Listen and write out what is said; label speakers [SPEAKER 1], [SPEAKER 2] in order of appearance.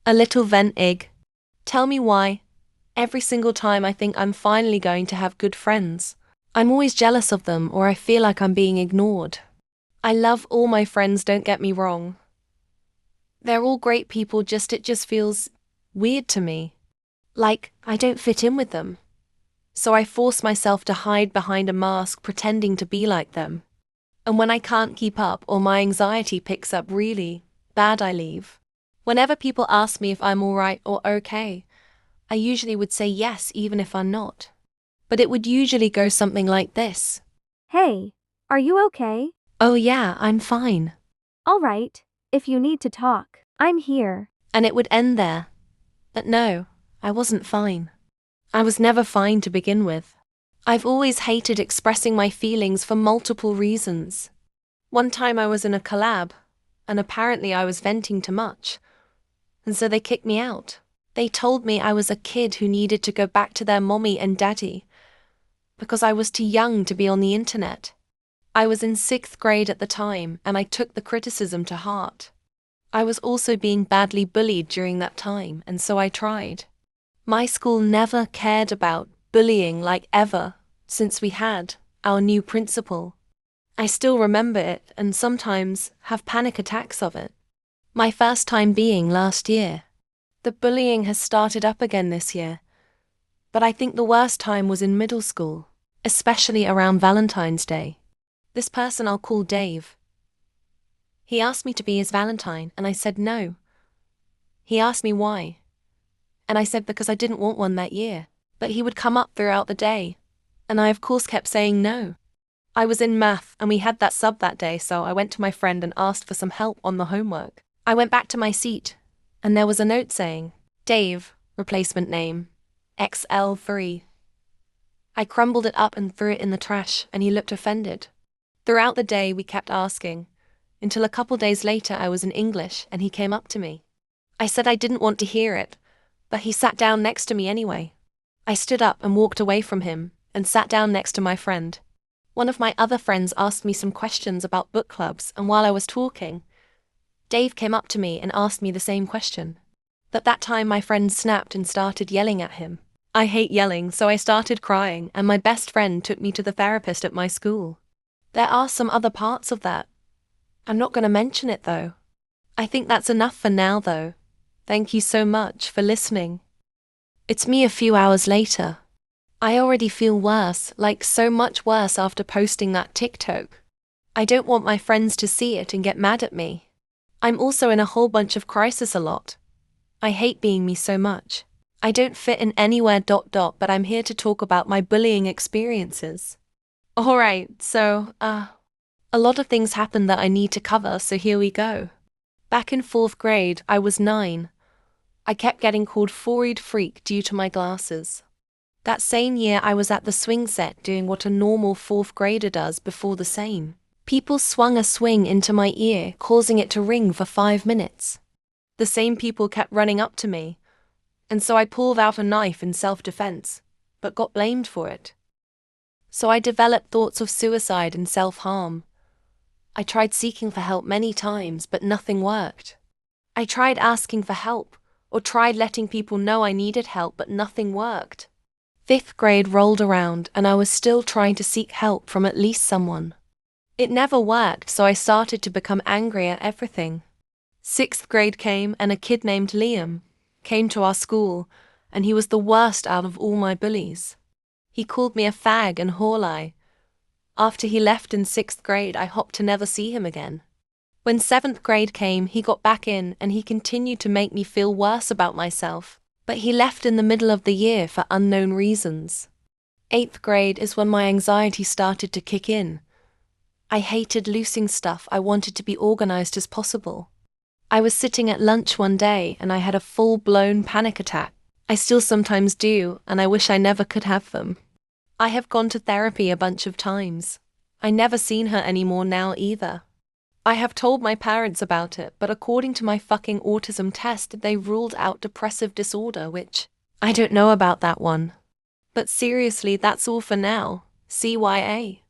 [SPEAKER 1] A little vent egg. Tell me why. Every single time I think I'm finally going to have good friends, I'm always jealous of them or I feel like I'm being ignored. I love all my friends, don't get me wrong. They're all great people, it just feels weird to me. Like, I don't fit in with them. So I force myself to hide behind a mask pretending to be like them. And when I can't keep up or my anxiety picks up really bad, I leave. Whenever people ask me if I'm alright or okay, I usually would say yes even if I'm not. But it would usually go something like this.
[SPEAKER 2] Hey, are you okay?
[SPEAKER 1] Oh yeah, I'm fine.
[SPEAKER 2] All right, if you need to talk, I'm here.
[SPEAKER 1] And it would end there. But no, I wasn't fine. I was never fine to begin with. I've always hated expressing my feelings for multiple reasons. One time I was in a collab, and apparently I was venting too much. And so they kicked me out. They told me I was a kid who needed to go back to their mommy and daddy, because I was too young to be on the internet. I was in 6th grade at the time, and I took the criticism to heart. I was also being badly bullied during that time, and so I tried. My school never cared about bullying like ever, since we had our new principal. I still remember it and sometimes have panic attacks of it. My first time being last year. The bullying has started up again this year, but I think the worst time was in middle school, especially around Valentine's Day. This person I'll call Dave. He asked me to be his Valentine, and I said no. He asked me why, and I said because I didn't want one that year, but he would come up throughout the day, and I of course kept saying no. I was in math, and we had that sub that day, so I went to my friend and asked for some help on the homework. I went back to my seat, and there was a note saying, Dave, replacement name, XL3. I crumbled it up and threw it in the trash, and he looked offended. Throughout the day we kept asking, until a couple days later I was in English and he came up to me. I said I didn't want to hear it, but he sat down next to me anyway. I stood up and walked away from him, and sat down next to my friend. One of my other friends asked me some questions about book clubs, and while I was talking, Dave came up to me and asked me the same question. But that time my friend snapped and started yelling at him. I hate yelling, so I started crying, and my best friend took me to the therapist at my school. There are some other parts of that. I'm not going to mention it though. I think that's enough for now though. Thank you so much for listening. It's me a few hours later. I already feel worse, like so much worse after posting that TikTok. I don't want my friends to see it and get mad at me. I'm also in a whole bunch of crisis a lot. I hate being me so much. I don't fit in anywhere ... but I'm here to talk about my bullying experiences. Alright, so, a lot of things happened that I need to cover, so here we go. Back in 4th grade, I was 9. I kept getting called Forehead Freak due to my glasses. That same year I was at the swing set doing what a normal 4th grader does before the same. People swung a swing into my ear, causing it to ring for 5 minutes. The same people kept running up to me, and so I pulled out a knife in self-defense, but got blamed for it. So I developed thoughts of suicide and self-harm. I tried seeking for help many times, but nothing worked. I tried asking for help, or tried letting people know I needed help, but nothing worked. 5th grade rolled around, and I was still trying to seek help from at least someone. It never worked, so I started to become angry at everything. 6th grade came, and a kid named Liam came to our school, and he was the worst out of all my bullies. He called me a fag and whorely. After he left in 6th grade, I hoped to never see him again. When 7th grade came, he got back in and he continued to make me feel worse about myself, but he left in the middle of the year for unknown reasons. 8th grade is when my anxiety started to kick in. I hated losing stuff. I wanted to be organized as possible. I was sitting at lunch one day and I had a full-blown panic attack. I still sometimes do, and I wish I never could have them. I have gone to therapy a bunch of times. I never seen her anymore now either. I have told my parents about it, but according to my fucking autism test, they ruled out depressive disorder, which I don't know about that one. But seriously, that's all for now. CYA.